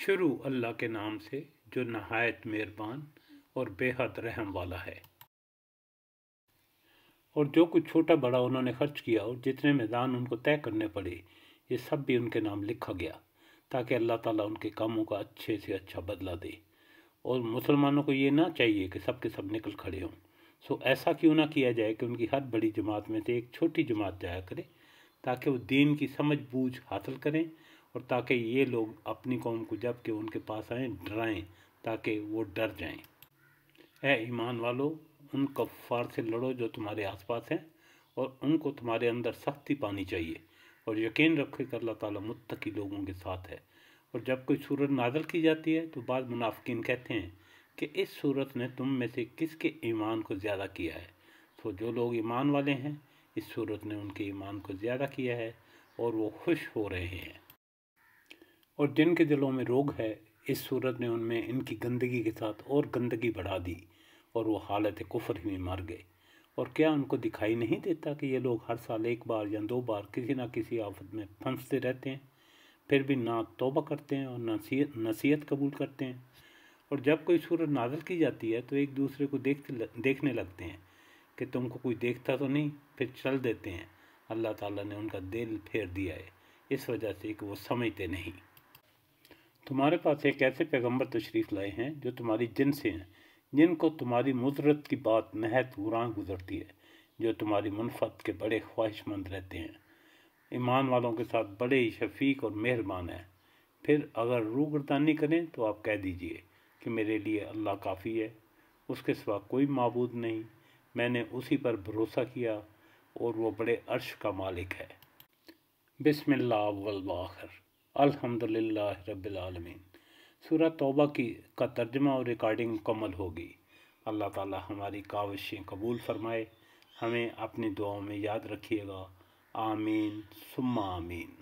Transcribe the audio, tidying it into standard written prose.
शुरू अल्लाह के नाम से जो नहायत मेहरबान और बेहद रहम वाला है। और जो कुछ छोटा बड़ा उन्होंने खर्च किया और जितने मैदान उनको तय करने पड़े, ये सब भी उनके नाम लिखा गया ताकि अल्लाह ताला उनके कामों का अच्छे से अच्छा बदला दे। और मुसलमानों को ये ना चाहिए कि सब के सब निकल खड़े हों। सो ऐसा क्यों ना किया जाए कि उनकी हर बड़ी जमात में से एक छोटी जमात जाया करे ताकि वो दीन की समझ बूझ हासिल करें और ताकि ये लोग अपनी कौम को जब कि उनके पास आएँ डराएं ताकि वो डर जाएं। ऐ ईमान वालो, उन कफ़ार से लड़ो जो तुम्हारे आसपास हैं और उनको तुम्हारे अंदर सख्ती पानी चाहिए और यकीन रखो कि अल्लाह ताला मुत्तकी लोगों के साथ है। और जब कोई सूरत नाज़िल की जाती है तो बाद मुनाफिकीन कहते हैं कि इस सूरत ने तुम में से किसके ईमान को ज़्यादा किया है। तो जो लोग ईमान वाले हैं, इस सूरत ने उनके ईमान को ज़्यादा किया है और वो खुश हो रहे हैं। और जिनके दिलों में रोग है, इस सूरत ने उनमें इनकी गंदगी के साथ और गंदगी बढ़ा दी और वो हालत कुफ्र में मर गए। और क्या उनको दिखाई नहीं देता कि ये लोग हर साल एक बार या दो बार किसी न किसी आफत में फंसते रहते हैं, फिर भी ना तौबा करते हैं और नसीहत कबूल करते हैं। और जब कोई सूरत नाज़िल की जाती है तो एक दूसरे को देखने लगते हैं कि तुमको कोई देखता तो नहीं, फिर चल देते हैं। अल्लाह ताला ने उनका दिल फेर दिया है इस वजह से कि वो समझते नहीं। तुम्हारे पास एक ऐसे पैगंबर तशरीफ़ लाए हैं जो तुम्हारी जिन से हैं, जिनको तुम्हारी मुज़रत की बात नहायत गुरां गुजरती है, जो तुम्हारी मुनफत के बड़े ख्वाहिशमंद रहते हैं, ईमान वालों के साथ बड़े ही शफीक और मेहरबान हैं। फिर अगर रूगर्दानी करें तो आप कह दीजिए कि मेरे लिए अल्लाह काफ़ी है, उसके सिवा कोई माबूद नहीं, मैंने उसी पर भरोसा किया और वो बड़े अर्श का मालिक है। बिस्मिल्लाह अव्वल व आखिर, अल्हम्दुलिल्लाह रब्बिल आलमीन। सूरह तौबा का तर्जुमा और रिकॉर्डिंग मुकम्मल होगी। अल्लाह ताला हमारी काविशें कबूल फरमाए। हमें अपनी दुआओं में याद रखिएगा। आमीन सुम्मा आमीन।